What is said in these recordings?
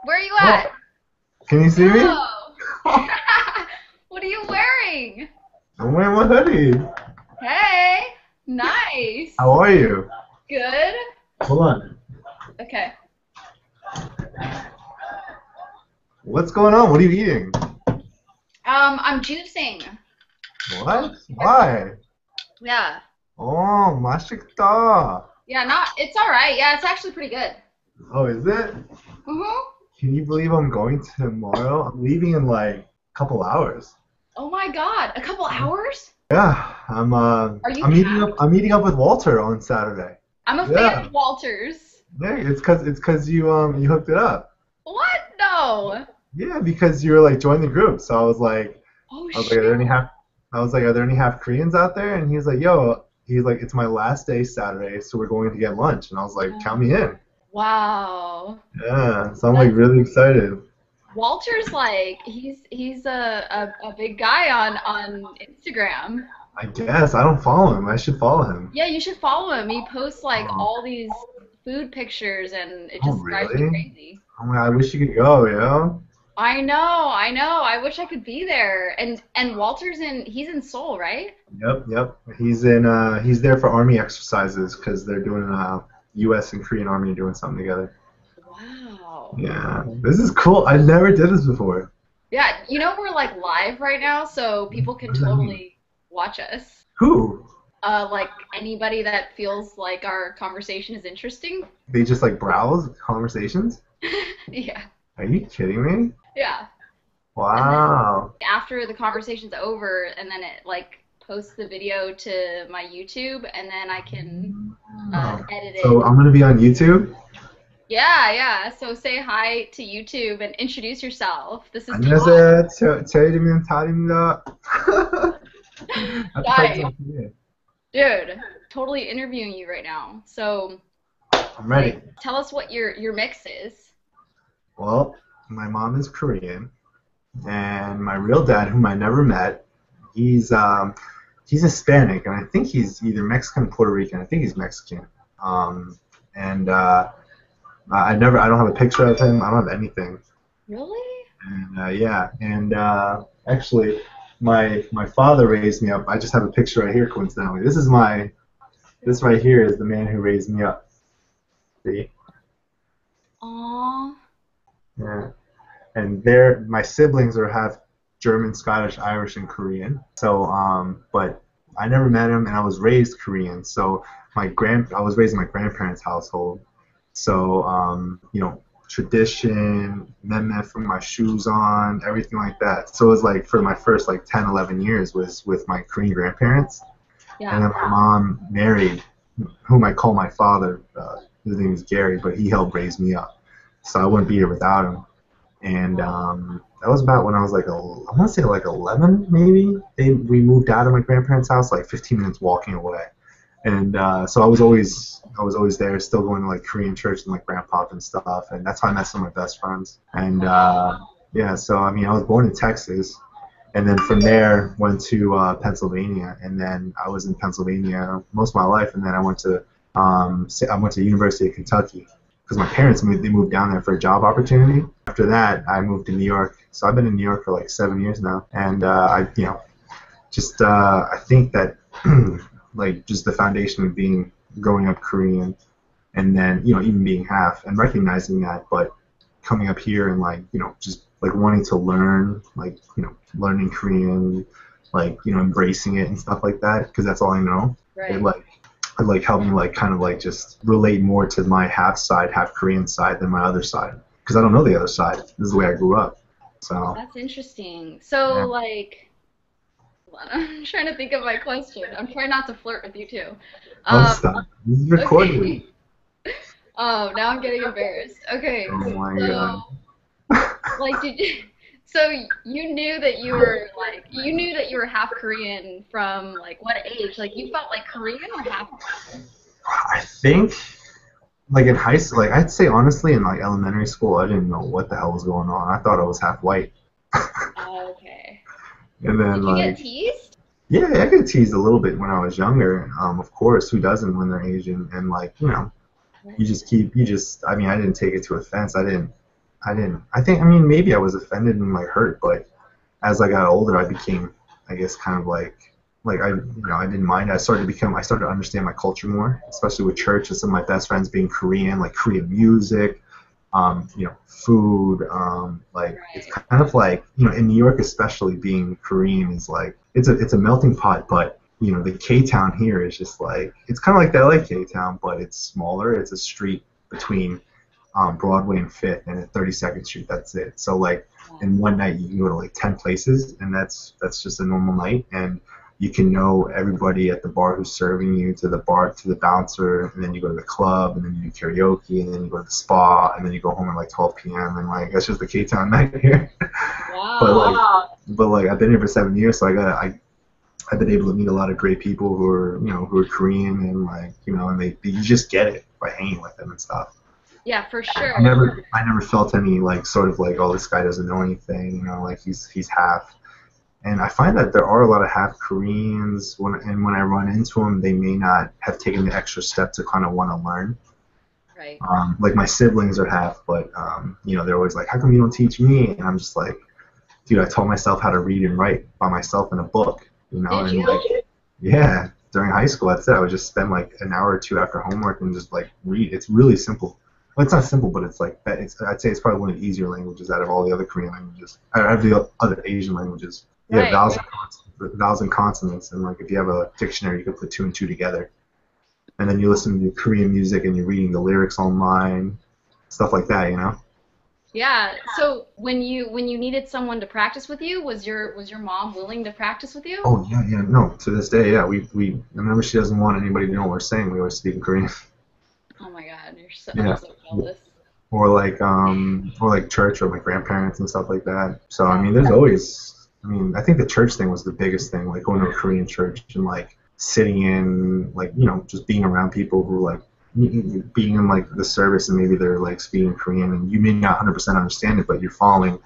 Where are you Oh, at? can you see me? Oh. What are you wearing? I'm wearing my hoodie. Hey. Nice. How are you? Good. Hold on. Okay. What's going on? What are you eating? I'm juicing. What? Why? Yeah. Oh, 맛있다. Yeah, it's all right. Yeah, it's actually pretty good. Oh, is it? Mhm. Can you believe I'm going tomorrow? I'm leaving in like a couple hours. Oh my God. A couple hours? Yeah, I'm Are you I'm meeting up packed? I'm meeting up with Walter on Saturday. I'm a fan Yeah. of Walters. Yeah, it's cause you hooked it up. What? No. Yeah, because you were like join the group. So Oh I was like, shit. are there any half Koreans out there? And he's like, yo, he's like, it's my last day Saturday, so we're going to get lunch. And I was like, count me in. Wow. Yeah, so I'm like That's really excited. Walter's like he's a big guy on Instagram. I guess I don't follow him. I should follow him. Yeah, you should follow him. He posts like Oh, all these food pictures and it oh just drives me really? crazy. Oh my, I wish you could go, yo. I know, I know. I wish I could be there. And he's in Seoul, right? Yep. He's there for army exercises because they're doing U.S. and Korean army doing something together. Wow. Yeah, this is cool. I never did this before. Yeah, we're like live right now, so people can What does that mean? totally watch us. Who? Like anybody that feels like our conversation is interesting. They just like browse conversations? Yeah. Are you kidding me? Yeah. And then Wow. after the conversation's over, and then it like posts the video to my YouTube, and then I can Oh. edit So it. I'm gonna be on YouTube. Yeah, yeah. So say hi to YouTube and introduce yourself. This is Todd. 안녕하세요. 제 이름은 달입니다. That's like Nice. something. Dude, totally interviewing you right now. So, I'm ready. like, tell us what your mix is. Well, my mom is Korean, and my real dad, whom I never met, he's he's Hispanic, and I think he's either Mexican or Puerto Rican. I think he's Mexican. And I don't have a picture of him. I don't have anything. Really? And yeah, and actually, my father raised me up. I just have a picture right here, coincidentally. This right here is the man who raised me up. See? Aw. Yeah. And my siblings are half German, Scottish, Irish, and Korean. So, but I never met him, and I was raised Korean. So I was raised in my grandparents' household. So, tradition, meh from my shoes on, everything like that. So it was like for my first like 10, 11 years was with my Korean grandparents. And Yeah. then my mom married, whom I call my father. His name is Gary, but he helped raise me up. So I wouldn't be here without him. And that was about when I was like, I want to say like 11 maybe. We moved out of my grandparents' house like 15 minutes walking away. And so I was always there, still going to like Korean church and like grandpa and stuff. And that's how I met some of my best friends. And Wow. yeah, so I mean, I was born in Texas, and then from there went to Pennsylvania, and then I was in Pennsylvania most of my life, and then I went to University of Kentucky because my parents moved down there for a job opportunity. After that, I moved to New York. So I've been in New York for like 7 years now, and I think that like just the foundation of being growing up Korean, and then even being half and recognizing that, but coming up here and like just like wanting to learn like learning Korean, like embracing it and stuff like that because that's all I know. It Right. like it like helped me like kind of like just relate more to my half Korean side than my other side because I don't know the other side. This is the way I grew up. So That's interesting. So, yeah. like, hold on, I'm trying to think of my question. I'm trying not to flirt with you too. Oh, Um, stop. This is recorded. okay. Oh, now I'm getting embarrassed. Okay, Oh my so god. like, so you knew that you were half Korean from like what age? Like, you felt like Korean or half Korean? I think like in high school, like I'd say honestly in like elementary school, I didn't know what the hell was going on. I thought I was half white. Okay. And then Did you get like teased? yeah, I got teased a little bit when I was younger. Of course, who doesn't when they're Asian? And like I mean, I didn't take it to offense. I didn't. I think, I mean, maybe I was offended and like hurt, but as I got older, I became, I guess, kind of like I didn't mind. I started to understand my culture more, especially with church and some of my best friends being Korean, like Korean music, food, like it's Right. kind of like, in New York especially, being Korean is like it's a melting pot, but the K town here is just like it's kind of like the LA K town, but it's smaller. It's a street between Broadway and Fifth, and at 32nd Street, that's it. So like Yeah. in one night you can go to like 10 places, and that's just a normal night, and you can know everybody at the bar who's serving you, to the bar, to the bouncer, and then you go to the club, and then you do karaoke, and then you go to the spa, and then you go home at like 12 p.m. and like that's just the K Town night here. but Wow. like, but like I've been here for 7 years, so I've been able to meet a lot of great people who are Korean, and like and they you just get it by hanging with them and stuff. Yeah, for I sure. never I never felt any like sort of like, oh, this guy doesn't know anything, like he's half. And I find that there are a lot of half Koreans, when I run into them, they may not have taken the extra step to kind of want to learn. Right. Like my siblings are half, but they're always like, how come you don't teach me? And I'm just like, dude, I taught myself how to read and write by myself in a book, Did and you? like, yeah, during high school, that's it. I would just spend like an hour or two after homework and just like read. It's really simple. Well, it's not simple, but it's like I'd say it's probably one of the easier languages out of all the other Korean languages, out of the other Asian languages. You have Right. vowels and consonants, and like if you have a dictionary, you can put two and two together. And then you listen to Korean music and you're reading the lyrics online, stuff like that. Yeah. So when you needed someone to practice with you, was your mom willing to practice with you? Oh yeah, yeah, no. To this day, yeah, we remember she doesn't want anybody to know what we're saying. We always speak in Korean. Oh my God, I'm Yeah. so jealous. Or like church or my grandparents and stuff like that. So I Yeah. mean, there's always. I mean, I think the church thing was the biggest thing, like going to a Korean church and like sitting in, like just being around people who like being in like the service, and maybe they're like speaking Korean, and you may not 100% understand it, but you're following.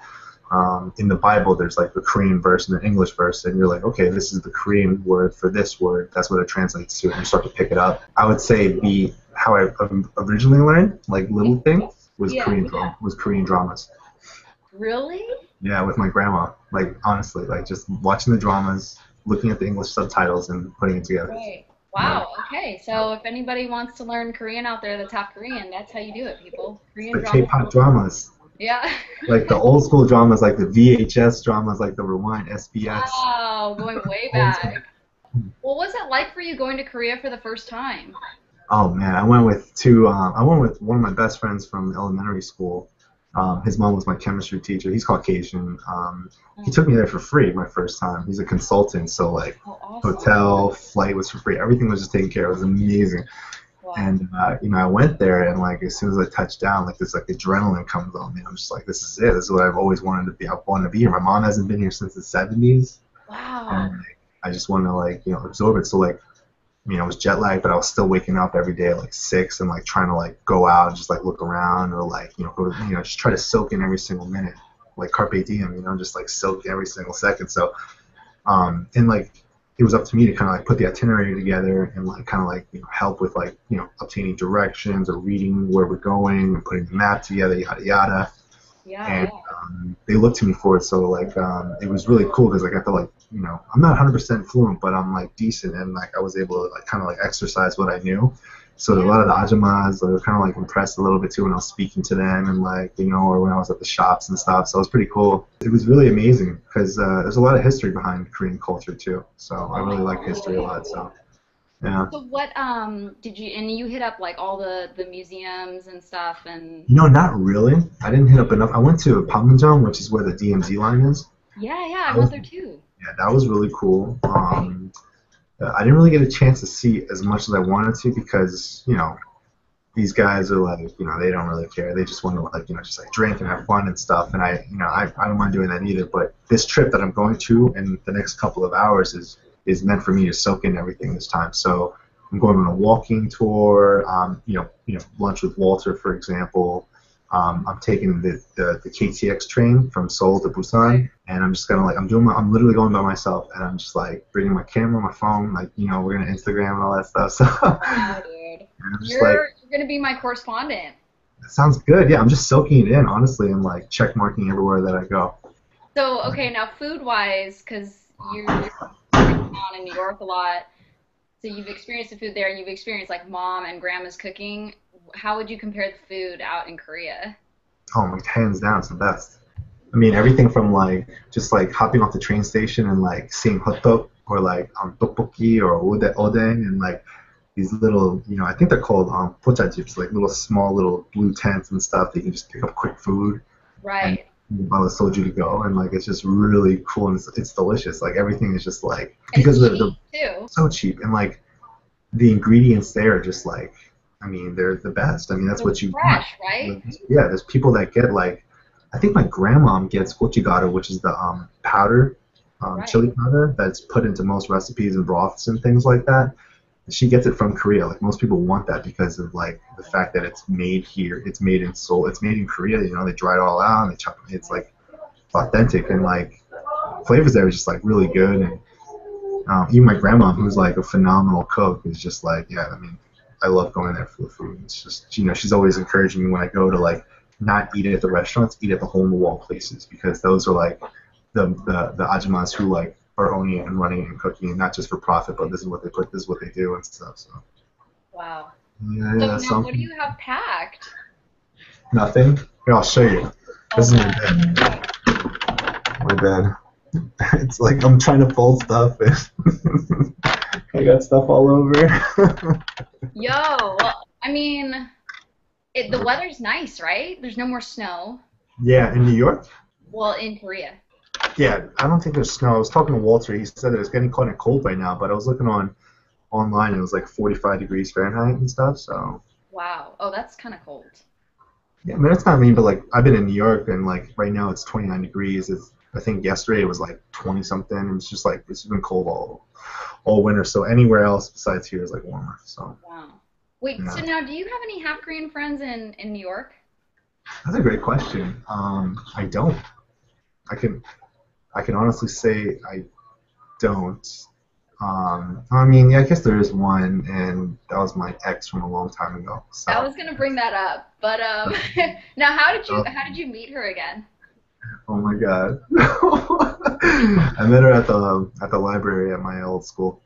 In the Bible, there's like the Korean verse and the English verse, and you're like, okay, this is the Korean word for this word. That's what it translates to, and you start to pick it up. I would say the how I originally learned, like little things, was Yeah. Korean dramas. Really? Yeah, with my grandma. Like honestly, like just watching the dramas, looking at the English subtitles, and putting it together. Right. Yeah. Wow. Okay. So if anybody wants to learn Korean out there that's half Korean, that's how you do it, people. Korean The drama. K-pop dramas, Yeah. like the old school dramas, like the VHS dramas, like the Rewind, SBS. Wow. Going way Old school. back. What was it like for you going to Korea for the first time? Oh man, I went with two. I went with one of my best friends from elementary school. His mom was my chemistry teacher. He's Caucasian. He took me there for free my first time. He's a consultant, so like Oh, awesome. hotel, flight was for free. Everything was just taken care of. It was amazing. Wow. And I went there, and like as soon as I touched down, like this like adrenaline comes on me. I'm just like, this is it. This is what I've always wanted to be. I wanted to be here. My mom hasn't been here since the '70s, and Wow. like, I just want to like absorb it. So like I was jet lagged, but I was still waking up every day at like 6 and like trying to like go out and just like look around, or like go to, just try to soak in every single minute, like carpe diem, just like soak every single second. So and like it was up to me to kind of like put the itinerary together, and like kind of like help with like obtaining directions or reading where we're going and putting the map together, yada yada. Yeah. And Yeah. they looked to me for it. So like it was really cool because like I felt like I'm not 100% fluent, but I'm like decent, and like I was able to like kind of like exercise what I knew. So a Yeah. lot of the ajamas, they were kind of like impressed a little bit too when I was speaking to them, and like or when I was at the shops and stuff. So it was pretty cool. It was really amazing because there's a lot of history behind Korean culture too. So I really like history a lot. So yeah. So what did you and you hit up like all the museums and stuff and Not really. I didn't hit up enough. I went to Panmunjom, which is where the DMZ line is. yeah, yeah, I That went was there too. Yeah, that was really cool. I didn't really get a chance to see as much as I wanted to because these guys are like they don't really care. They just want to like just like drink and have fun and stuff. And I don't mind doing that either. But this trip that I'm going to in the next couple of hours is meant for me to soak in everything this time. So I'm going on a walking tour. Lunch with Walter, for example. I'm taking the KTX train from Seoul to Right. Busan, and I'm just gonna like I'm literally going by myself, and I'm just like bringing my camera, my phone, like we're gonna Instagram and all that stuff. So Wow, dude. and I'm just like, You're gonna be my correspondent. That sounds good. Yeah, I'm just soaking it in, honestly, and like check marking everywhere that I go. So, okay, now food wise, because you're down in New York a lot, so you've experienced the food there and you've experienced like mom and grandma's cooking. How would you compare the food out in Korea? Oh, my hands down, it's the best. I mean, everything from like just like hopping off the train station and like seeing hot dog or like tteokbokki or odeng and like these little, I think they're called pochajips, like little small little blue tents and stuff that you can just pick up quick food and Right. buy the soju to go, and like it's just really cool and it's delicious. Like everything is just like And because it's the cheap too. so cheap and like the ingredients there are just like, I mean, they're the best. I mean, that's So what you want. fresh, right? Yeah, there's people that get like, I think my grandma gets gochugaru, which is the powder, Right. chili powder that's put into most recipes and broths and things like that. And she gets it from Korea. Like most people want that because of like the fact that it's made here, it's made in Seoul, it's made in Korea. They dry it all out and they chop it. It's like authentic and like flavors there are just like really good. And even my grandma, who's like a phenomenal cook, is just like, yeah, I mean, I love going there for the food. It's just, she's always encouraging me when I go to like not eat it at the restaurants, eat at the hole in the wall places because those are like the ajumas who like are owning it and running it and cooking it, not just for profit, but this is what they put, this is what they do and stuff. So Wow. yeah, So yeah, now what do something. you have packed? Nothing. Here, I'll show you. Oh This is my God. bed. My bed. It's like I'm trying to fold stuff and I got stuff all over. Yo, well, I mean, the weather's nice, right? There's no more snow. Yeah, in New York. Well, in Korea. Yeah, I don't think there's snow. I was talking to Walter. He said that it's getting kind of cold right now, but I was looking online. And it was like 45 degrees Fahrenheit and stuff. So Wow. Oh, that's kind of cold. yeah, I mean it's not mean, but like I've been in New York and like right now it's 29 degrees. I think yesterday it was like 20 something. It's just like it's been cold all winter. So anywhere else besides here is like warmer. So Wow. Wait, so yeah, now do you have any half Korean friends in New York? that's a great question. I don't. I can I can honestly say I don't. I mean, yeah, I guess there is one, and that was my ex from a long time ago. I So, was gonna bring that up, but now oh, how did you meet her again? oh my God, I met her at the library at my old school.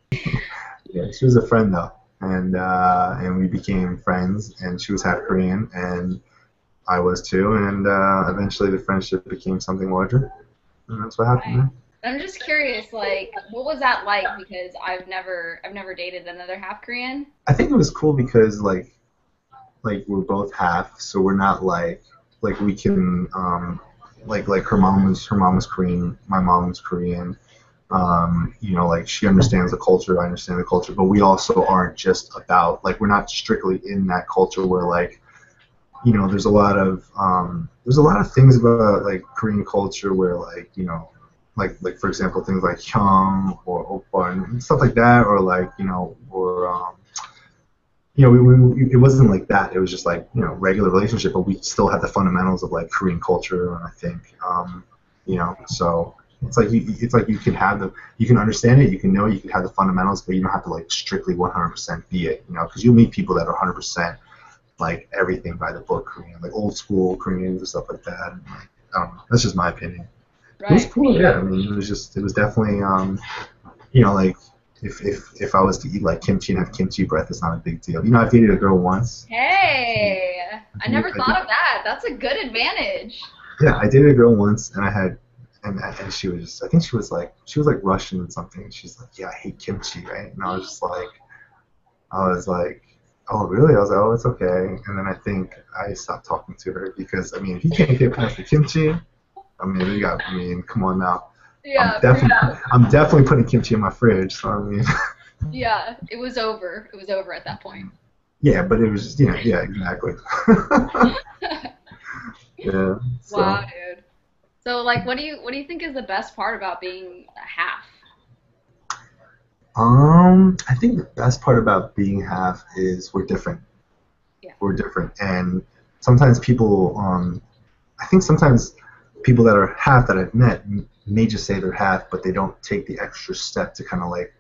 Yeah, she was a friend though, and we became friends, and she was half Korean, and I was too, and eventually the friendship became something larger, and that's what happened Right. there. I'm just curious, like, what was that like? Because I've never dated another half Korean. I think it was cool because like we're both half, so we're not like we can like her mom was Korean, my mom was Korean. Like she understands the culture, I understand the culture, but we also aren't just about like we're not strictly in that culture where like there's a lot of things about like Korean culture where like like for example things like hyung or oppa and stuff like that or like or it wasn't like that. It was just like regular relationship, but we still had the fundamentals of like Korean culture, and I think so it's like you can understand it, you can know it, you can have the fundamentals, but you don't have to like strictly 100% be it, because you'll meet people that are 100% like everything by the book Korean, like old school Koreans and stuff like that. And, like, I don't know. That's just my opinion. It was Right. cool, yeah. I mean, it was definitely like if I was to eat like kimchi and have kimchi breath, it's not a big deal. I've dated a girl once. Hey, I never I did, thought of that. That's a good advantage. yeah, I dated a girl once, and I had, and she was just, I think she was like Russian and something. And she's like, yeah, I hate kimchi, right? And I was like, oh really? I was like, oh, it's okay. And then I think I stopped talking to her because I mean, if you can't get past the kimchi, come on now. I'm Yeah, for definitely, sure. I'm definitely putting kimchi in my fridge. So I mean, Yeah, it was over. It was over at that point. yeah, but it was just, yeah, exactly. Yeah. Wow, So, dude. So, like, what do you think is the best part about being a half? I think the best part about being half is we're different. Yeah. We're different, and sometimes people, I think sometimes people that are half that I've met may just say they're half, but they don't take the extra step to kind of like,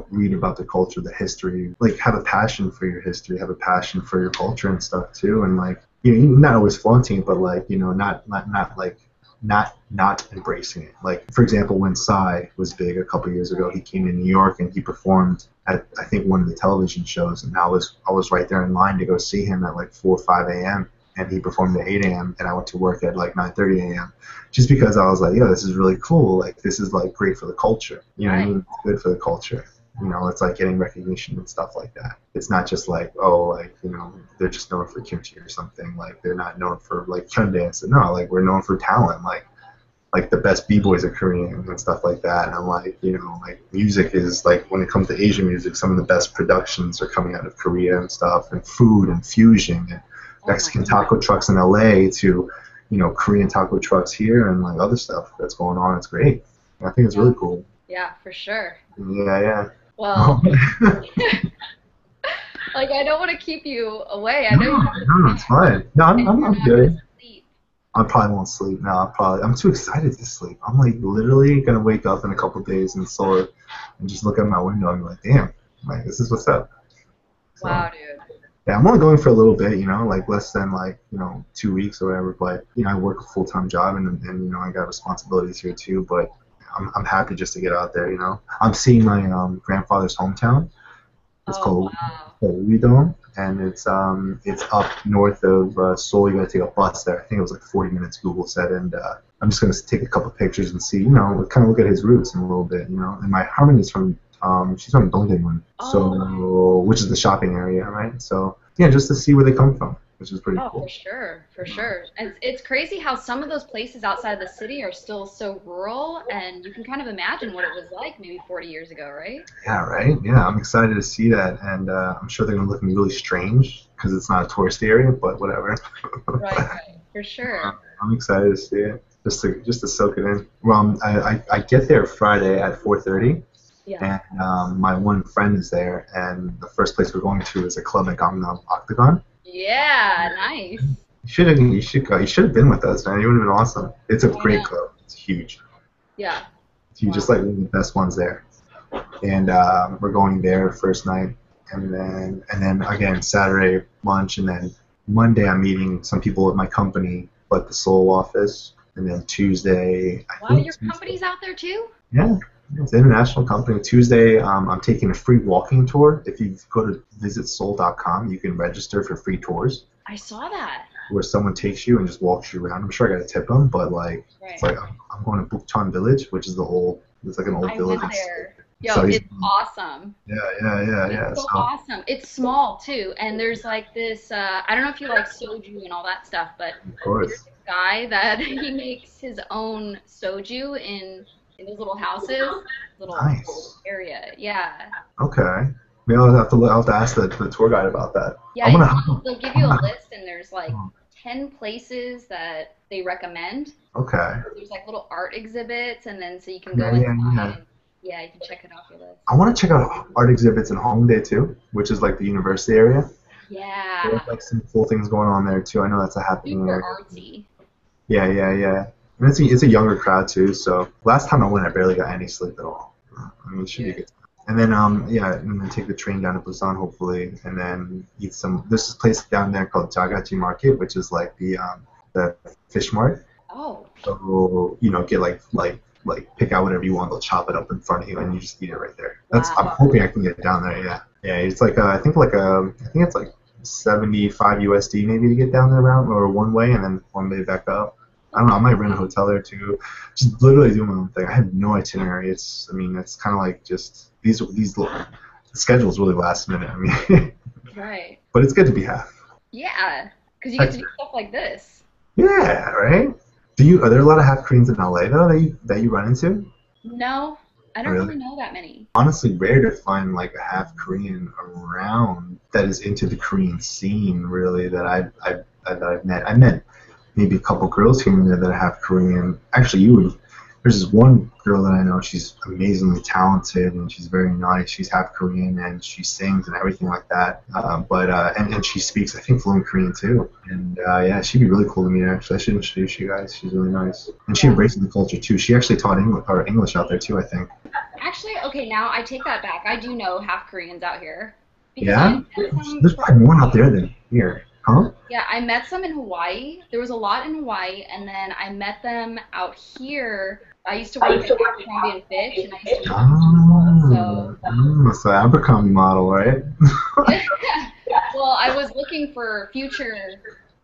read about the culture, the history, like have a passion for your history, have a passion for your culture and stuff too, and like you know, not always flaunting it, but like, you know, not like not embracing it. Like for example, when Psy was big a couple years ago, he came to New York and he performed at I think one of the television shows, and I was right there in line to go see him at like 4 or 5 a.m. and he performed at 8 a.m. and I went to work at like 9:30 a.m. just because I was like, yo, this is really cool. Like this is like great for the culture. You know what I Right. mean? It's good for the culture. You know, it's like getting recognition and stuff like that. It's not just like, oh, like, you know, they're just known for kimchi or something. Like they're not known for like chun dance. No, like we're known for talent. Like the best b-boys are Korean and stuff like that. And I'm like, you know, like music is like when it comes to Asian music, some of the best productions are coming out of Korea and stuff, and food and fusion and Oh my Mexican taco trucks in LA to, you know, Korean taco trucks here and like other stuff that's going on. It's great. I think it's God. really cool. Yeah, for sure. Yeah, yeah. Well, like I don't want to keep you away. I know you No, have to no, it's fine. No, and I'm you're not gonna good. sleep. I probably won't sleep now. I'm too excited to sleep. I'm like literally gonna wake up in a couple days in Seoul and just look out my window and be like, damn, like this is what's up. So Wow, dude. yeah, I'm only going for a little bit, you know, like less than like, you know, 2 weeks or whatever. But you know, I work a full-time job and you know I got responsibilities here too. But I'm happy just to get out there, you know. I'm seeing my grandfather's hometown. It's Oh called wow. Koreana, and it's up north of Seoul. You gotta take a bus there. I think it was like 40 minutes. Google said, and I'm just gonna take a couple pictures and see, you know, kind of look at his roots in a little bit, you know. And my Harmony's from she's from Dongdaemun, Oh, so which is the shopping area, right? So yeah, just to see where they come from, which is pretty oh, for cool. sure, for sure. And it's crazy how some of those places outside of the city are still so rural, and you can kind of imagine what it was like maybe 40 years ago, right? Yeah, right. Yeah, I'm excited to see that, and I'm sure they're gonna look at me really strange because it's not a tourist area, but whatever. Right, right, for sure. I'm excited to see it, just to soak it in. Well, I get there Friday at 4:30, Yeah. and my one friend is there, and the first place we're going to is a club in Gangnam, Octagon. Yeah, nice. You should go. You should have been with us, man. You would have been awesome. It's a I great know. club. It's huge. Yeah. It's huge, just Wow. like one of the best ones there. And we're going there first night, and then again Saturday lunch, and then Monday I'm meeting some people at my company, like the Seoul office, and then Tuesday, I Wow, think your Tuesday, company's out there too? yeah, it's an international company. Tuesday, I'm taking a free walking tour. If you go to visitseoul.com, you can register for free tours I saw that. where someone takes you and just walks you around. I'm sure I got to tip them, but like it's Right. like I'm going to Bukchon Village, which is it's like an old I village. went there. Yo, So he's it's awesome. yeah, yeah, yeah, It's yeah. so So awesome. It's small too, and there's like this. I don't know if you like soju and all that stuff, but of there's course. this guy that he makes his own soju in those little houses, little Nice. area. Yeah, Okay. Maybe I'll have to ask the tour guide about that. yeah. I'm It's gonna. not, they'll give I'm you a gonna list, and there's like 10 places that they recommend. okay. There's like little art exhibits, and then so you can Yeah, go yeah, inside yeah. and yeah, you can check it off your list. I want to check out art exhibits in Hongdae too, which is like the university area. Yeah, There's like some cool things going on there too. I know that's a happening super area. artsy. Yeah, yeah, yeah. And it's a younger crowd too. So last time I went, I barely got any sleep at all. I mean, it should be Good. good. And then yeah, and then take the train down to Busan hopefully, and then eat some. There's this place down there called Jagachi Market, which is like the fish mart. Oh, So you know, get like pick out whatever you want. They'll chop it up in front of you, and you just eat it right there. I'm wow. hoping I can get down there. Yeah, yeah. It's like I think it's like 75 USD maybe to get down there around or one way, and then one way back up. I don't know. I might rent a hotel there too. Just literally do my own thing. I have no itinerary. It's kind of like just the schedule's really last minute. I mean, Right. but it's good to be half. Yeah, because you get to do stuff like this. Yeah, right. Are there a lot of half Koreans in LA though that you run into? No, I don't Really? really know that many. Honestly, rare to find like a half Korean around that is into the Korean scene. Really, that I've met. I met maybe a couple girls here and there that are half Korean. Actually, there's this one girl that I know. She's amazingly talented and she's very nice. She's half Korean and she sings and everything like that. And she speaks, I think, fluent Korean too. And yeah, she'd be really cool to meet. Actually, I should introduce you guys. She's really nice and she Yeah. embraces the culture too. She actually taught English out there too, I think. Actually, okay, now I take that back. I do know half Koreans out here because I Yeah, met some there's probably more out there than here. Huh? Yeah, I met some in Hawaii. There was a lot in Hawaii, and then I met them out here. I used to work at Abercrombie and Fitch, and I used to work in Seoul. So, So Abercrombie model, right? yeah. Well, I was looking for future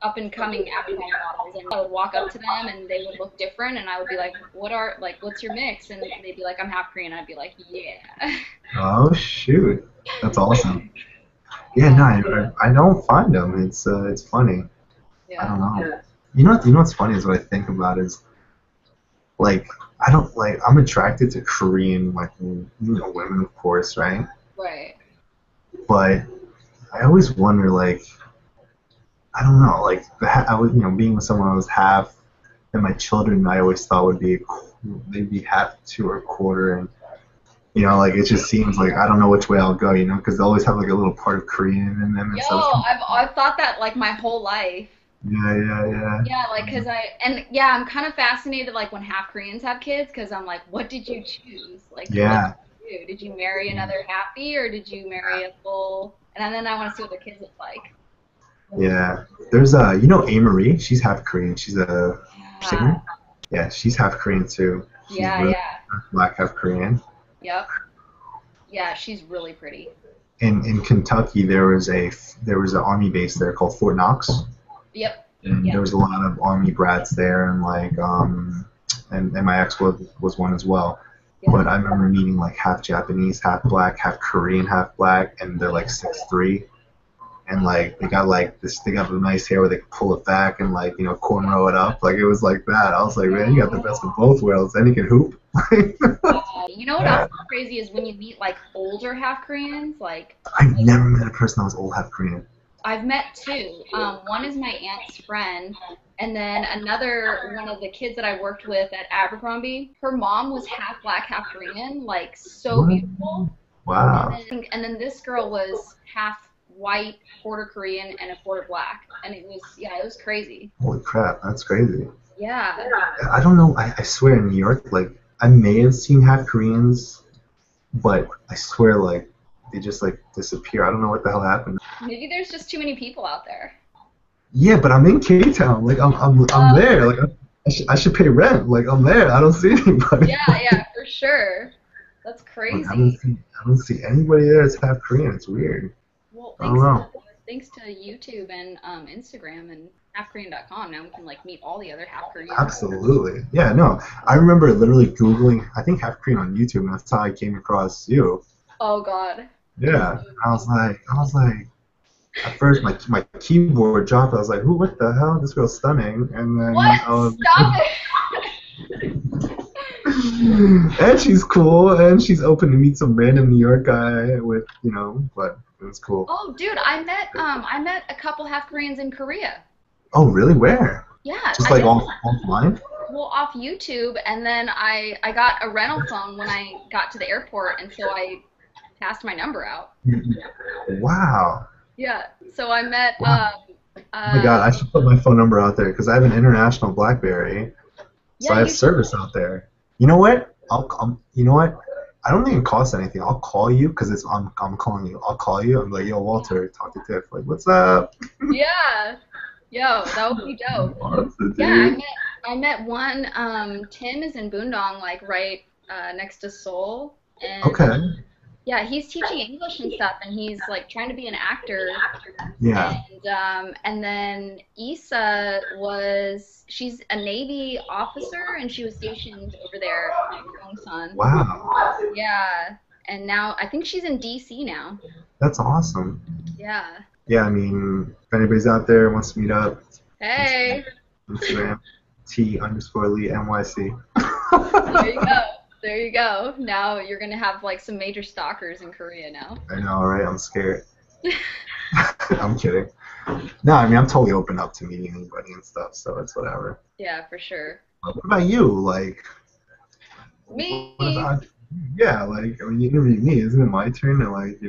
up and coming Abercrombie models, and I would walk up to them, and they would look different, and I would be like, what's your mix?" And they'd be like, "I'm half Korean." I'd be like, "Yeah." Oh shoot, that's awesome. Yeah, Yeah, no, I don't find them. It's funny. I yeah. don't know. You know what's funny is what I think about is like I don't like I'm attracted to Korean like women of course, right? Right. But I always wonder like I don't know like I was being with someone who was half and my children I always thought would be they'd be half two or a quarter and like it just seems like I don't know which way I'll go because they always have like a little part of Korean in them and Yo, so it's kind of I've thought that like my whole life. yeah. Yeah, like, I'm kind of fascinated, like, when half Koreans have kids, because I'm like, what did you choose? Like, what Yeah. did you do? Did you marry another happy, or did you marry a full? And then I want to see what their kids look like. Yeah. There's Marie, she's half Korean. She's a Yeah, singer. Yeah, she's half Korean too. She's yeah, really yeah. half black, half Korean. Yep. Yeah, she's really pretty. In Kentucky there was an army base there called Fort Knox. Yep. And Yeah. there was a lot of army brats there and like and my ex was one as well. Yeah. But I remember meeting like half Japanese, half black, half Korean, half black, and they're like 6'3", and like they got the nice hair where they could pull it back and like cornrow it up like it was like that. I was like, man, you got the best of both worlds, and you can hoop. You know what else Yeah. is crazy is when you meet like older half Koreans, like I've never met a person that was old half Korean. I've met two. One is my aunt's friend, and then another one of the kids that I worked with at Abercrombie. Her mom was half black, half Korean, like so What? beautiful. Wow. And then this girl was half white, quarter Korean, and a quarter black, and it was crazy. Holy crap, that's crazy. Yeah. I don't know. I swear in New York, like I may have seen half Koreans, but I swear like they just like disappear. I don't know what the hell happened. Maybe there's just too many people out there. Yeah, but I'm in K-Town. Like I'm there. Like I should pay rent. Like I'm there. I don't see anybody. Yeah, yeah, for sure. That's Like, crazy. I don't see anybody there that's half Korean. It's weird. Well, I don't know. thanks to YouTube and Instagram and halfkorean.com, now we can like meet all the other half Koreans. Absolutely. Yeah, no. I remember literally Googling, I think half Korean on YouTube, and that's how I came across you. Oh God. Yeah. I was like, at first my keyboard dropped. I was like, "Who? What the hell? This girl's stunning." And then What? I was, Stop it. and she's cool, and she's open to meet some random New York guy with, but it was cool. Oh, dude, I met a couple half Koreans in Korea. Oh, really? Where? Yeah, Just like offline? well, off YouTube, and then I got a rental phone when I got to the airport, and so I passed my number out. Wow. Yeah, so I met Wow. Oh my God, I should put my phone number out there because I have an international BlackBerry, so yeah, I have you service out there. You know what? You know what? I don't think it costs anything. I'll call you because I'm calling you. I'll call you. I'm like, yo, Walter, talk to Tiff. Like, what's up? yeah. Yo, that would be dope. Awesome, Yeah, dude. I met one. Tim is in Boondong, like right next to Seoul, and Okay. yeah, he's teaching English and stuff, and he's like trying to be an actor. Yeah. And then she's a Navy officer, and she was stationed over there at Gyeongsan. Wow. Yeah, and now I think she's in DC now. That's awesome. Yeah. Yeah, I mean, if anybody's out there wants to meet up, Hey, Instagram, T_Lee NYC. there you go. There you go. Now you're gonna have like some major stalkers in Korea now. I know, right? I'm scared. I'm kidding. No, I mean, I'm totally open up to meeting anybody and stuff, so it's whatever. Yeah, for sure. What about you? Like, Me? what about, yeah, like, I mean, you interviewed me. Isn't it my turn to, like,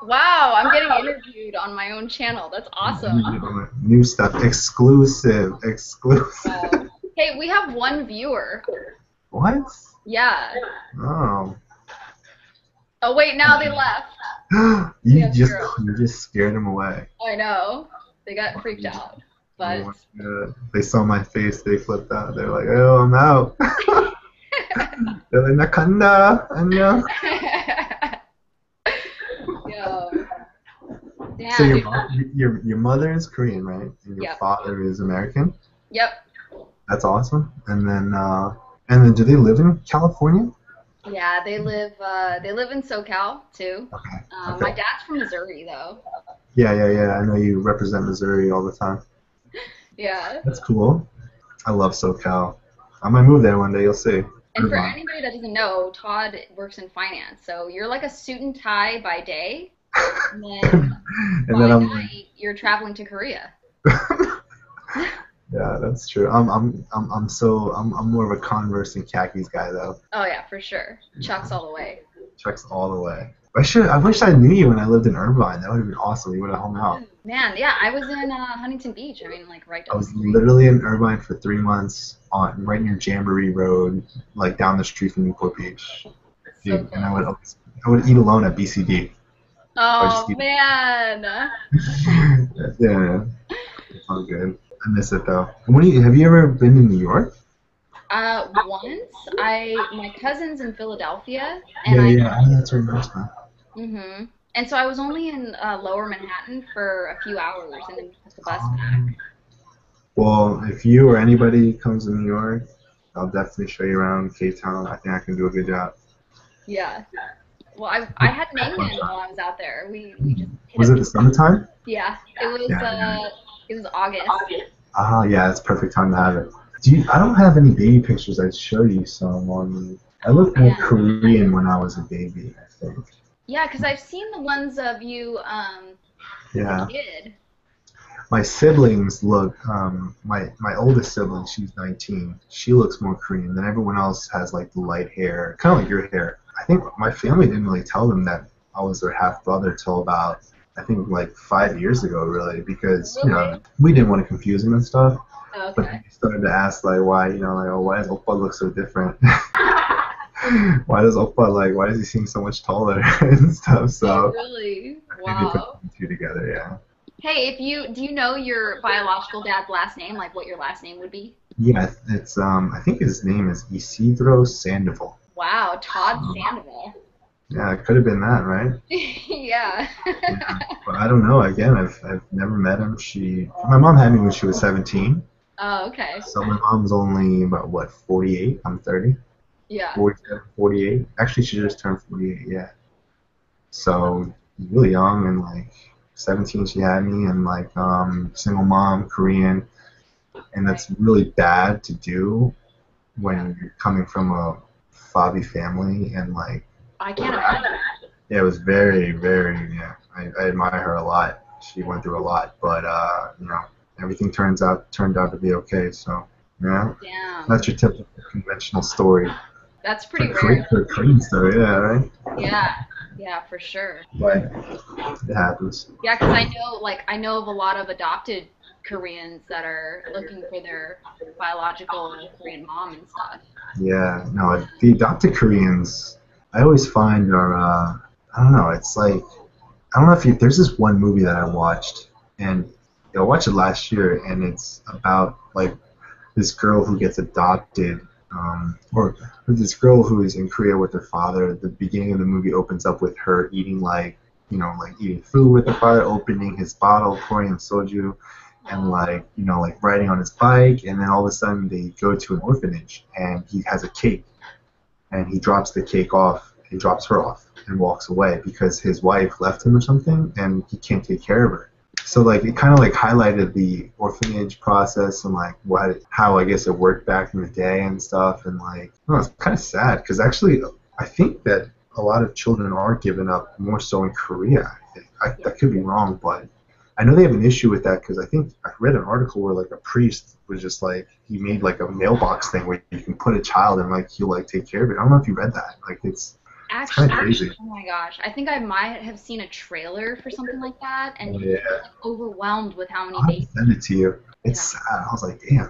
Wow, I'm getting interviewed on my own channel. That's awesome. new stuff, exclusive. Wow. Hey, we have one viewer. What? Yeah. Oh. Oh wait, now they left. We You have just zero. you just scared him away. I know. They got freaked out. But Oh my God. They saw my face, they flipped out. They're like, oh, I'm out. They're like, nakanda, 안녕. yo, So damn. your mother is Korean, right? And your Yep. father is American. Yep. That's awesome. And then do they live in California? Yeah, they live in SoCal too. Okay. My Okay. dad's from Missouri though. Yeah, yeah, yeah. I know you represent Missouri all the time. Yeah. That's cool. I love SoCal. I might move there one day. You'll see. And for Irvine. anybody that doesn't know, Todd works in finance. So you're like a suit and tie by day, and then And then by I'm like, night you're traveling to Korea. yeah, that's true. I'm more of a Converse and khakis guy though. Oh yeah, for sure. Chucks all the way. Checks all the way. I wish I knew you when I lived in Irvine. That would have been awesome. You would have hung out. Man, yeah, I was in Huntington Beach. I mean, like right I down the was street. literally in Irvine for 3 months on right near Jamboree Road, like down the street from Newport Beach. So Dude, and close. I would eat alone at BCD. I would just Oh eat. man. Yeah, it's all good. I miss it though. Have you ever been to New York? Once my cousin's in Philadelphia, and Yeah, yeah. Oh, that's right. That's fine. hmm and so I was only in Lower Manhattan for a few hours, and then took the bus back. Um, well, if you or anybody comes to New York, I'll definitely show you around K-Town. I think I can do a good job. Yeah. Well, I had an England while I was out there. We just hit Was up. it the summertime? Yeah. Yeah, yeah. It was August. Ah, yeah, it's perfect time to have it. I don't have any baby pictures. I'd show you some on. I Oh looked more man. Korean when I was a baby, I think. Yeah, because I've seen the ones of you as a Yeah. kid. My siblings look, my oldest sibling, she's 19. She looks more Korean than everyone else has like the light hair, kind of like your hair. I think my family didn't really tell them that I was their half brother till about, I think like 5 years ago, really, because, Really? we didn't want to confuse them and stuff. But then Okay. they started to ask like why, like, oh, why does Oppa look so different? Why does he seem so much taller and stuff? Oh, So really? I think they put Wow. the two together, yeah. Hey, if you do you know your biological dad's last name, like what your last name would be? Yeah, it's I think his name is Isidro Sandoval. Wow, Todd Sandoval. Yeah, it could have been that, right? Yeah. Yeah, but I don't know. Again, I've never met him. My mom had me when she was 17, Oh, okay. so my mom's only about what 48. I'm 30, Yeah. 47, 48. Actually, she just turned 48. Yeah, so really young and like 17 she had me and like single mom, Korean, and Right. that's really bad to do when you're coming from a Fabi family and like I can't imagine. yeah, it was very, very, yeah. I admire her a lot. She went through a lot, but everything turned out to be okay. So yeah, Damn. that's your typical conventional story That's for pretty rare. Korean story, yeah, right? Yeah. Yeah, for sure. But it happens. Yeah, because I know of a lot of adopted Koreans that are looking for their biological Korean mom and stuff. Yeah, no, the adopted Koreans, I always find are, I don't know, it's like I don't know if there's this one movie that I watched, and I watched it last year, and it's about like this girl who gets adopted, or this girl who is in Korea with her father. The beginning of the movie opens up with her eating like, like eating food with her father, opening his bottle, pouring him soju, and Oh, like, like riding on his bike, and then all of a sudden they go to an orphanage, and he has a cake, and he drops the cake off, he drops her off, and walks away because his wife left him or something, and he can't take care of her. So like it kind of like highlighted the orphanage process and like how I guess it worked back in the day and stuff, and like it's kind of sad because actually I think that a lot of children are given up more so in Korea. I could be wrong, but I know they have an issue with that because I think I read an article where like a priest was just like he made like a mailbox thing where you can put a child and like he'll like take care of it. I don't know if you read that. Like it's kind of actually, crazy. oh my gosh, I think I might have seen a trailer for something like that, and Oh he was yeah, like overwhelmed with how many I'll have to babies. send it to you. It's Yeah. sad. I was like, damn.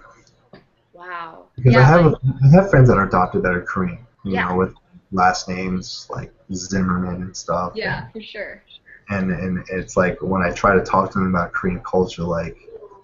Wow. Because Yeah, like I have friends that are adopted that are Korean, yeah, with last names like Zimmerman and stuff, yeah, for sure. And it's like when I try to talk to them about Korean culture, like,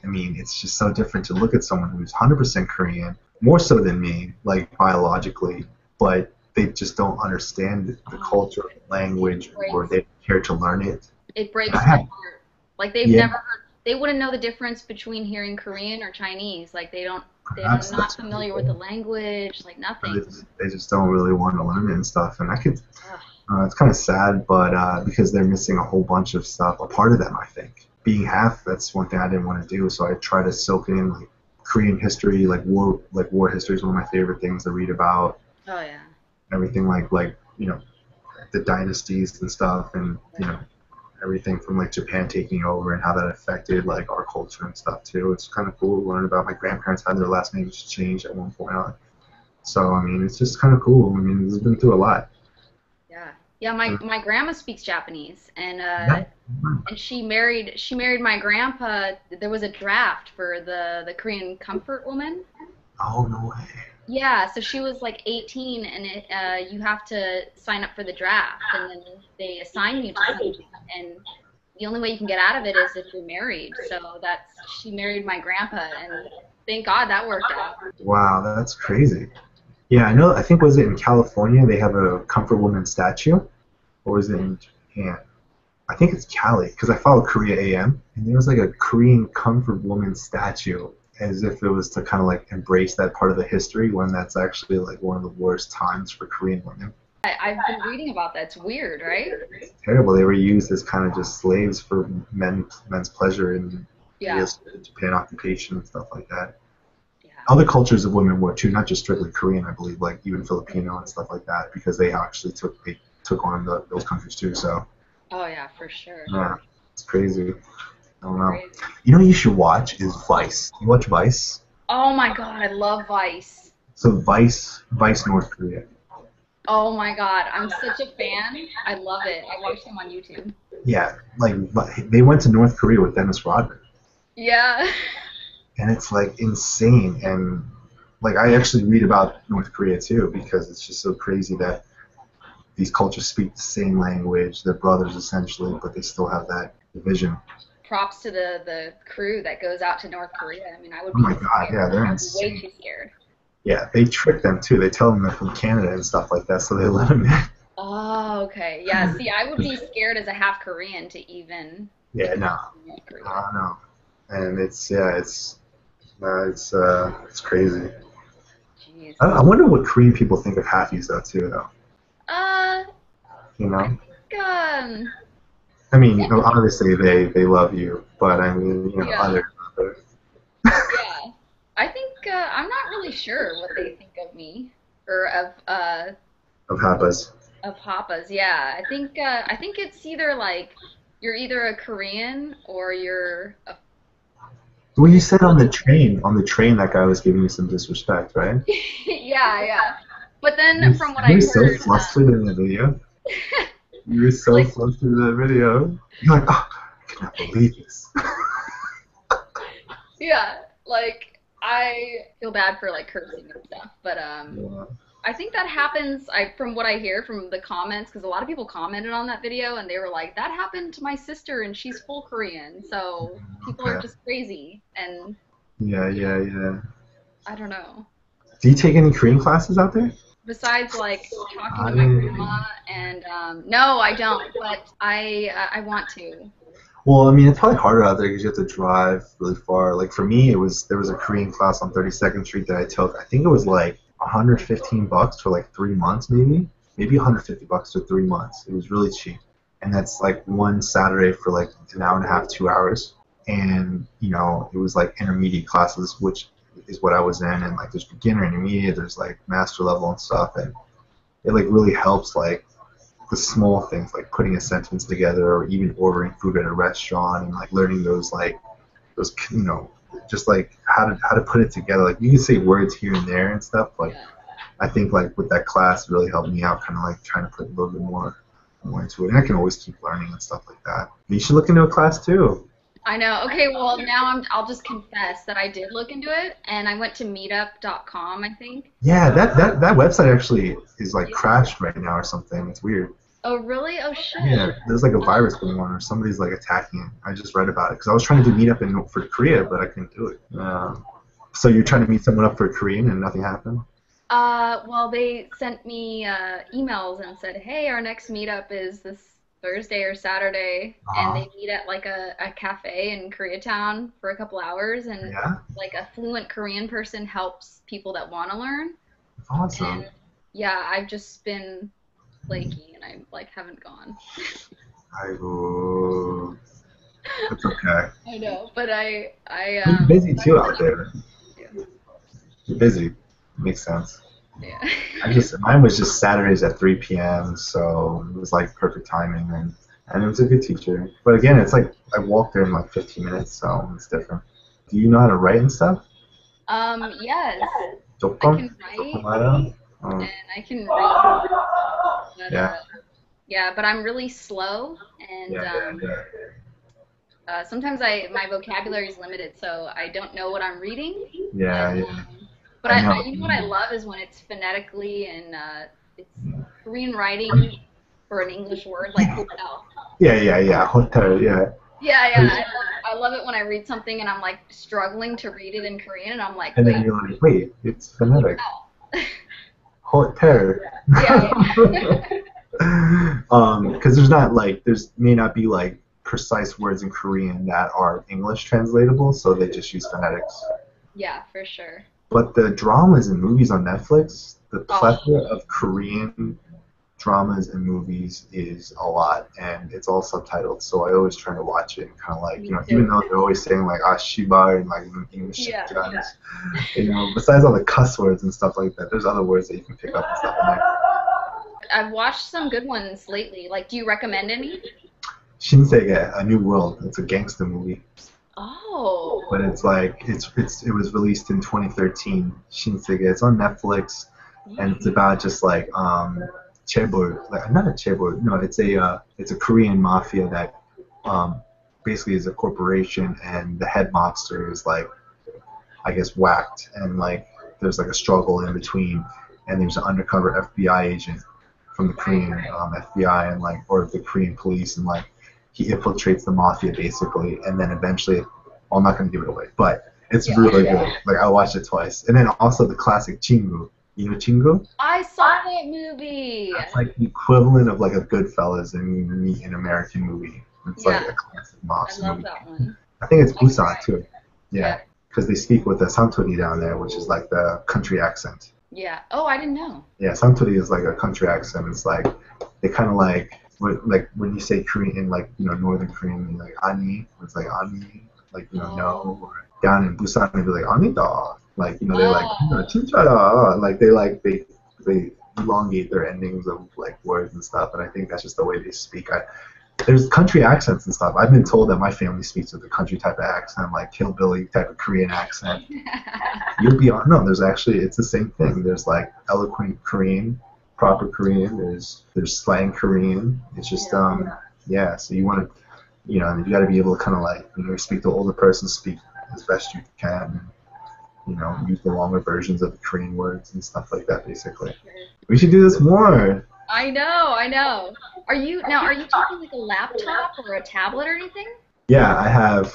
I mean, it's just so different to look at someone who's 100% Korean, more so than me, like biologically, but they just don't understand the culture, language, or they don't care to learn it. It And I breaks my have, heart. Like they've yeah, never heard, they wouldn't know the difference between hearing Korean or Chinese. Like they're perhaps not that's familiar with the language, like nothing. they just don't really want to learn it and stuff. And I could, Ugh, it's kind of sad, but because they're missing a whole bunch of stuff, a part of them, I think. Being half, that's one thing I didn't want to do, so I try to soak in like Korean history, like war history is one of my favorite things to read about. oh yeah. Everything like the dynasties and stuff, and Right. everything from like Japan taking over and how that affected like our culture and stuff too. It's kind of cool to learn about. My grandparents had their last names changed at one point on. So I mean, it's just kind of cool. I mean, it's been through a lot. Yeah. Yeah, my grandma speaks Japanese Yeah. and she married my grandpa. There was a draft for the Korean comfort woman. Oh no way. Yeah, so she was like 18 and you have to sign up for the draft and then they assign you to something and the only way you can get out of it is if you're married. So she married my grandpa and thank God that worked out. Wow, that's crazy. Yeah, I know. I think was it in California they have a comfort woman statue, or was it in Japan? I think it's Cali because I follow Korea AM, and there was like a Korean comfort woman statue, as if it was to kind of like embrace that part of the history when that's actually like one of the worst times for Korean women. I've been reading about that. It's weird, right? It's terrible. They were used as kind of just slaves for men's pleasure in Yeah. the Japan occupation and stuff like that. Yeah. Other cultures of women were too, not just strictly Korean, I believe, like even Filipino and stuff like that, because they actually took on those countries too. So Oh yeah, for sure. yeah, it's crazy. I don't know. Crazy. You know what you should watch is Vice. You watch Vice? Oh my God, I love Vice. So Vice North Korea. Oh my God, I'm such a fan. I love it. I watch them on YouTube. Yeah, like they went to North Korea with Dennis Rodman, Yeah. and it's like insane. And like I actually read about North Korea too because it's just so crazy that these cultures speak the same language. They're brothers essentially, but they still have that division. Props to the crew that goes out to North Korea. I mean, I would Oh be my God, yeah, scared. they're I would be way insane. too scared. Yeah, they trick them too. They tell them they're from Canada and stuff like that, so they let them in. Oh, okay. Yeah, see, I would be scared as a half Korean to even Yeah, no, to North Korea. I don't know. And it's crazy. Jeez. I wonder what Korean people think of halfies though too though. Uh, You I know, think, I mean, obviously they love you, but I mean, yeah, other yeah. I think I'm not really sure what they think of me or of Hapas. of Papa's. Yeah, I think it's either like you're either a Korean or you're a Well, you said on the train that guy was giving you some disrespect, right? yeah, yeah. But You, then from what you I were so heard, flustered in the video. You were so like flustered in the video. You're like, oh, I cannot believe this. yeah, like I feel bad for like cursing and stuff, but Yeah. I think that happens. From what I hear from the comments, because a lot of people commented on that video and they were like, "That happened to my sister and she's full Korean." So people are Okay. just crazy, and Yeah. I don't know. Do you take any Korean classes out there? Besides like talking to I, my grandma, and no, I don't, but I want to. well, I mean, it's probably harder out there because you have to drive really far. Like for me, there was a Korean class on 32nd Street that I took. I think it was like $115 for like 3 months, maybe $150 for 3 months. It was really cheap, and that's like one Saturday for like an hour and a half, 2 hours. And it was like intermediate classes, which is what I was in, and like there's beginner, intermediate, there's like master level and stuff, and it like really helps like the small things like putting a sentence together or even ordering food at a restaurant and like learning those just like how to put it together. Like you can say words here and there and stuff, but Yeah. I think like with that class it really helped me out, kind of like trying to put a little bit more into it. And I can always keep learning and stuff like that. You should look into a class too. I know. Okay, well now I'll just confess that I did look into it and I went to meetup.com, I think. Yeah, that website actually is like Yeah. crashed right now or something. It's weird. Oh, really? Oh, shit. Yeah, there's like a virus going on, or somebody's like attacking it. I just read about it because I was trying to do meetup for Korea, but I couldn't do it. So you're trying to meet someone up for Korean and nothing happened? Well, they sent me emails and said, "Hey, our next meetup is this Thursday or Saturday," and Uh-huh. they meet at like a cafe in Koreatown for a couple hours, and Yeah, like a fluent Korean person helps people that want to learn. awesome. And yeah, I've just been flaky, and I like haven't gone. I It's okay. I know, but You're busy I too really out there. want to. You're busy. Makes sense. Yeah. Mine was just Saturdays at 3 p.m. So it was like perfect timing, and it was a good teacher. But again, it's like I walked there in like 15 minutes, so it's different. Do you know how to write and stuff? Yes, I 조금? can write 조금하다? and I can read, but Yeah, yeah, but I'm really slow, and yeah. sometimes my vocabulary is limited, so I don't know what I'm reading. But Yeah. but I know. you know what I love is when it's phonetically and it's Korean writing for an English word like hotel. Yeah. Hotel, yeah. Yeah, yeah, I love it when I read something and I'm like struggling to read it in Korean, and I'm like, And then wait, you're like, wait, it's phonetic. hotel. Hotel. Yeah, Because there's not like there's may not be like precise words in Korean that are English translatable, so they just use phonetics. yeah, for sure. But the dramas and movies on Netflix, the Oh, plethora of Korean dramas and movies is a lot, and it's all subtitled. So I always try to watch it, and kind of like me even too. though they're always saying like "ashibar" and like English Yeah. guns, besides all the cuss words and stuff like that, there's other words that you can pick up and stuff in there. I've watched some good ones lately. Like, do you recommend any? Shinsege, A New World. It's a gangster movie, Oh, but it's like it was released in 2013. Shinsege. It's on Netflix, and it's about just like chaebol, like not a chaebol. No, it's a Korean mafia that um basically is a corporation, and the head mobster is like I guess whacked, and like there's like a struggle in between, and there's an undercover FBI agent from the Korean FBI and like or the Korean police, and like he infiltrates the mafia basically, and then eventually, well, I'm not gonna give it away, but it's yeah. really good. Like I watched it twice, and then also the classic Chingu. You know Chingu? I saw that movie. That's like the equivalent of like a Goodfellas in an American movie. It's like Yeah, a classic I mobster love movie. that one. I think it's I Busan cried. too. Yeah, Yeah, because they speak with the Santori down there, which is like the country accent. yeah. Oh, I didn't know. Yeah, Santori is like a country accent. It's like they kind of like when you say Korean, like Northern Korean, like ani, it's like ani, like no. Oh, Or down in Busan, they'd be like anida, like they're like oh, chinchara, like they elongate their endings of like words and stuff, and I think that's just the way they speak. There's country accents and stuff. I've been told that my family speaks with a country type of accent, like hillbilly type of Korean accent. You'll be on. No, there's actually it's the same thing. There's like eloquent Korean, proper Korean. There's slang Korean. It's just yeah, yeah. So you want to you got to be able to kind of like speak to older person, speak as best you can. Use the longer versions of the Korean words and stuff like that. for Basically, sure. we should do this more. I know, I know. Are you taking like a laptop or a tablet or anything? Yeah, I have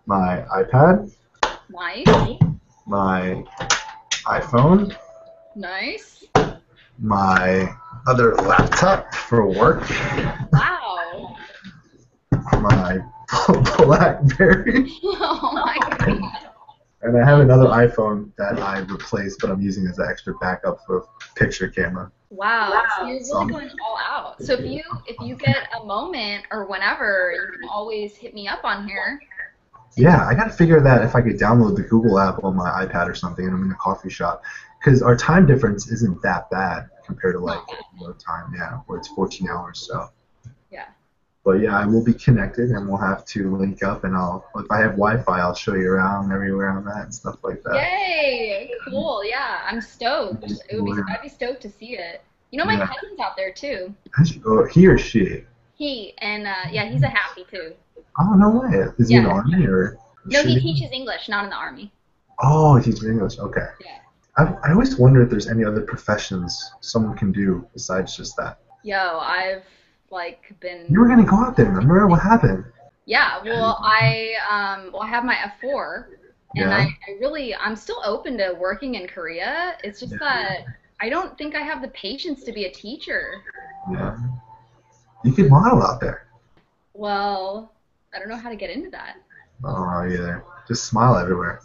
my iPad, Nice, my iPhone, nice. my other laptop for work, Wow. my BlackBerry, Oh my God. and I have another iPhone that I replaced, but I'm using as an extra backup for picture camera. Wow. So you're So really going all out. So if you get a moment or whenever, you can always hit me up on here. And yeah, I gotta figure that if I could download the Google app on my iPad or something, and I'm in a coffee shop, because our time difference isn't that bad compared to it's like not bad. remote time, yeah, where it's 14 hours. So. Yeah. But yeah, I will be connected, and we'll have to link up. And if I have Wi-Fi, I'll show you around everywhere I'm at and stuff like that. Yay! Cool. Yeah, I'm stoked. Cool, I'd be stoked to see it. You know, my yeah. cousin's out there too. Oh, he or she? He and yeah, he's a happy too. Oh, no way. Is he in the Yeah. army or No, he she? teaches English, not in the army. Oh, he teaches English. Okay. Yeah. I always wonder if there's any other professions someone can do besides just that. Yo, I've like You been were gonna go out there, remember? What happened? yeah, well I have my F4 and Yeah? I'm still open to working in Korea. It's Yeah. just that I don't think I have the patience to be a teacher. Yeah. You could model out there. Well, I don't know how to get into that. I don't know either. Just smile everywhere.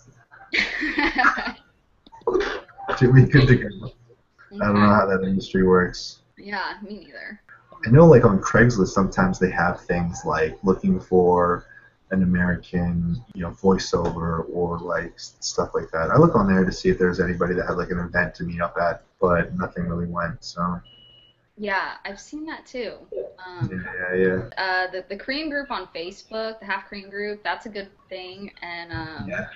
Should be good to go. I don't know Okay. how that industry works. Yeah, me neither. I know, like on Craigslist, sometimes they have things like looking for an American, voiceover or like stuff like that. I look on there to see if there's anybody that had like an event to meet up at, but nothing really went. So Yeah, I've seen that too. yeah, yeah, yeah. The Korean group on Facebook, the Half Korean group, that's a good thing, and Yeah.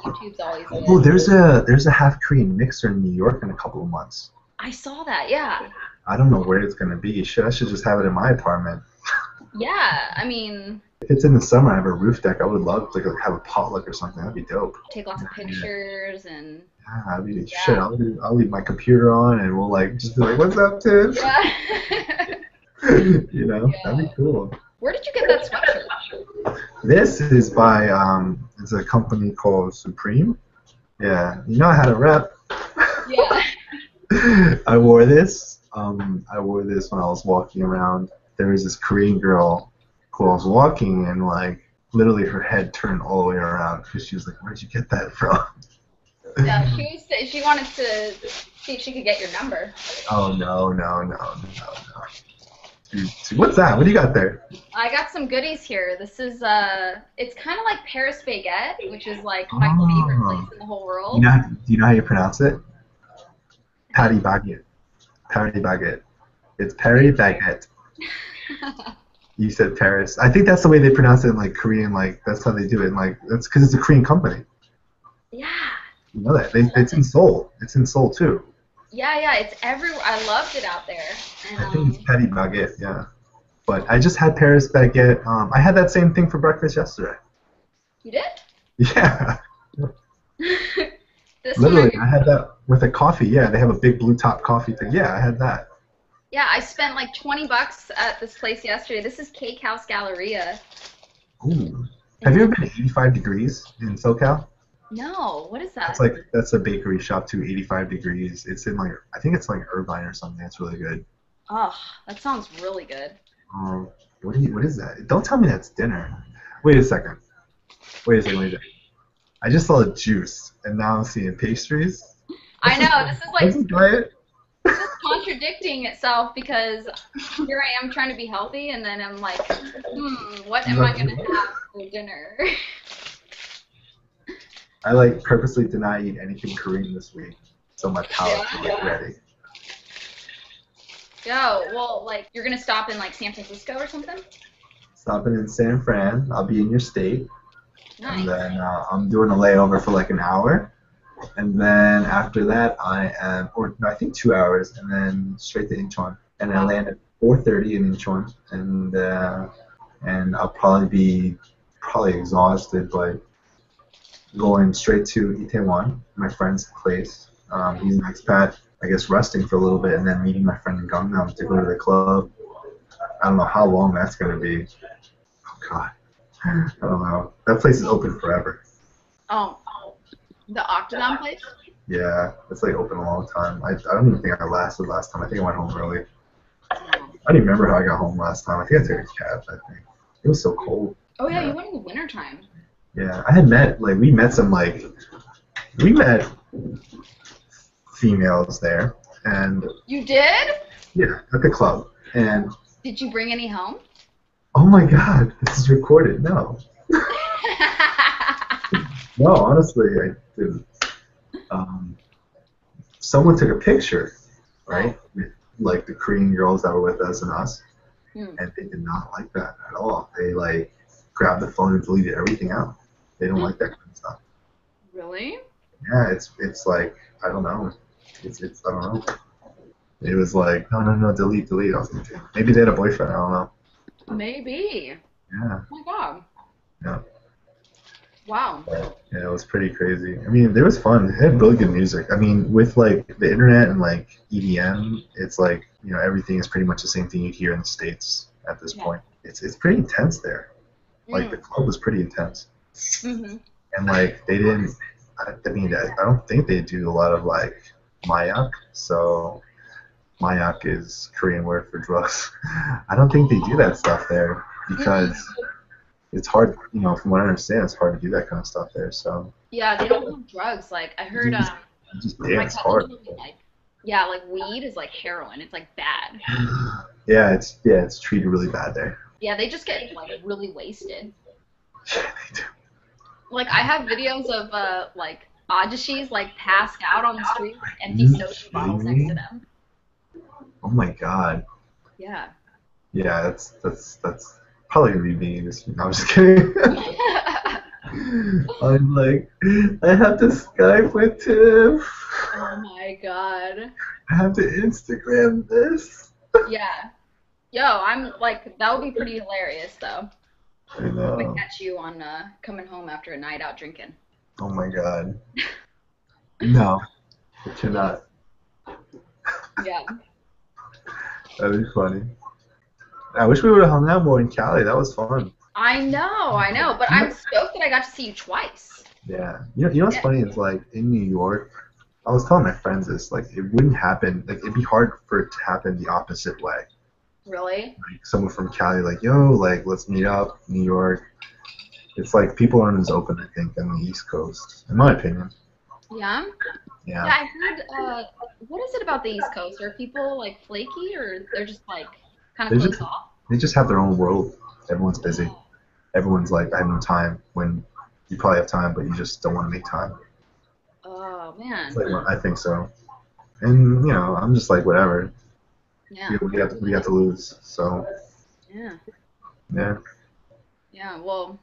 YouTube's always Oh, good. there's a half Korean mixer in New York in a couple of months. I saw that, yeah. I don't know where it's gonna be. Shit, I should just have it in my apartment. Yeah, I mean, If it's in the summer, I have a roof deck. I would love to like, have a potluck or something. That'd be dope. take lots of Yeah. pictures and Yeah, I mean, shit. yeah. I'll leave my computer on, and we'll like just be like, "What's up, Tim?" Yeah. That'd be Yeah. cool. Where did you get that sweatshirt? This is by it's a company called Supreme. Yeah, you know how to rep. Yeah. I wore this when I was walking around. There was this Korean girl who I was walking, and like literally her head turned all the way around because she was like, "Where'd you get that from?" Yeah, she wanted to see if she could get your number. Oh no, no, no, no, no. Dude, what's that? What do you got there? I got some goodies here. This is it's kind of like Paris Baguette, which is like my favorite place Oh, in the whole world. do you know how you pronounce it? What? Patty baguette. Patty baguette. It's Paris baguette. You said Paris. I think that's the way they pronounce it in like Korean. Like that's how they do it. And like that's because it's a Korean company. Yeah, You know that. I love It's in it. Seoul. It's in Seoul too. Yeah, yeah, it's everywhere. I loved it out there. And I think it's Patty baguette. Yeah. But I just had Paris baguette. I had that same thing for breakfast yesterday. you did? Yeah. This one Literally, I had that with a coffee. Yeah, they have a big blue top coffee thing. Yeah, I had that. yeah, I spent like 20 bucks at this place yesterday. This is Cake House Galleria. Ooh. Have And you it, ever been to 85 degrees in SoCal? no, what is That's that? like that's a bakery shop too. 85 degrees. It's in like I think it's like Irvine or something. It's really good. Oh, that sounds really good. Um, what is that? Don't tell me that's dinner. Wait a second. Wait a second. Wait a second. I just saw a juice, and now I'm seeing pastries. I This is know, this is this like is diet. this is contradicting itself because here I am trying to be healthy and then I'm like, what am I gonna have for dinner? I like purposely did not eat anything Korean this week, so my palate's Yeah. like ready. Yo, well, like you're gonna stop in like San Francisco or something? Stopping in San Fran. I'll be in your state, and Nice. then I'm doing a layover for like an hour. And then after that, or no, I think 2 hours, and then straight to Incheon. And I Wow. land at 4:30 in Incheon, and I'll probably be exhausted, but going straight to Itaewon, my friend's place. He's an expat, I guess, resting for a little bit, and then meeting my friend in Gangnam to go to the club. I don't know how long that's gonna be. Oh God, I don't know. That place is open forever. Oh, the Octagon place? Yeah, it's like open a long time. I don't even think I lasted last time. I think I went home early. Oh. I don't even remember how I got home last time. I think I took a cab. I think it was so cold. Oh yeah, Yeah, you went in the wintertime. yeah. We met some like we met females there, and You did? yeah, at the club. And Did you bring any home? oh my God, this is recorded. No, no, honestly, I didn't. Um, Someone took a picture, Oh. right, with like the Korean girls that were with us and us, Hmm. and they did not like that at all. They like grabbed the phone and deleted everything out. They don't like that kind of stuff. Really? Yeah, it's like I don't know. It's I don't know. It was like no no no delete delete. I was like, maybe they had a boyfriend. I don't know. Maybe. Yeah Oh my God. yeah. Wow. Yeah, it was pretty crazy. I mean, it was fun. It had really good music. I mean, with like the internet and like EDM, it's like, everything is pretty much the same thing you hear in the States at this Yeah. point. It's pretty intense there. Like the Mm. club was pretty intense. Mhm. And like they didn't I mean, I don't think they do a lot of like mayak. So mayak is Korean word for drugs. I don't think they do that stuff there because Mm-mm. it's hard, from what I understand, it's hard to do that kind of stuff there. So Yeah, they don't have drugs. Like I heard, you just my dance cousin hard. told me like, yeah, like weed is like heroin. It's like bad. Yeah, it's treated really bad there. Yeah, they just get like really wasted. Yeah, they do. Like I have videos of like ajishis like passed out on the street with Are empty you soda kidding bottles next to me? them. Oh my God. Yeah. Yeah, that's probably gonna be me. No, I'm just kidding. I'm like, I have to Skype with Tim. Oh my God. I have to Instagram this. Yeah. Yo, I'm like that would be pretty hilarious though. I If I know. catch you on coming home after a night out drinking. Oh my God. No, I cannot. Yeah. That'd be funny. I wish we would have hung out more in Cali. That was fun. I know, but I'm stoked that I got to see you twice. Yeah. You know what's Yeah. funny is like in New York, I was telling my friends this, like it wouldn't happen, like it'd be hard for it to happen the opposite way. Really? Like someone from Cali, like, yo, like let's meet up, New York. It's like people aren't as open, I think, on the East Coast, in my opinion. Yeah. Yeah, Yeah. I heard what is it about the East Coast? Are people like flaky or they're just like kind of They closed just off? they just have their own world. Everyone's busy. Oh. Everyone's like, I have no time when you probably have time, but you just don't want to make time. Oh It's man. like, well, I think so. And I'm just like, whatever. Yeah. We got to lose. So Yeah. yeah. Yeah. Well,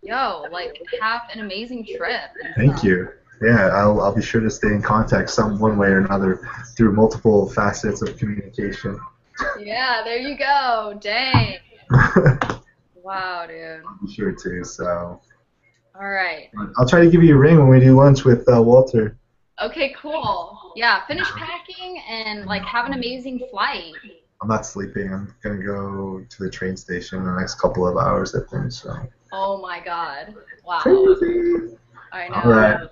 yo, like have an amazing trip and Thank stuff. you. Yeah, I'll be sure to stay in contact some one way or another through multiple facets of communication. Yeah, there you go. Dang. Wow, dude. Be sure to. So All right. I'll try to give you a ring when we do lunch with Walter. Okay, cool. Yeah, finish packing and like have an amazing flight. I'm not sleeping. I'm gonna go to the train station in the next couple of hours, I think. So Oh my God. Wow. crazy. I All right. know.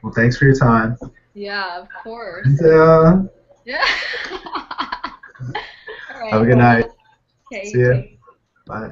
Well, thanks for your time. Yeah, of course. And, Yeah. All have a right. good night. Okay, See you ya. too. Bye.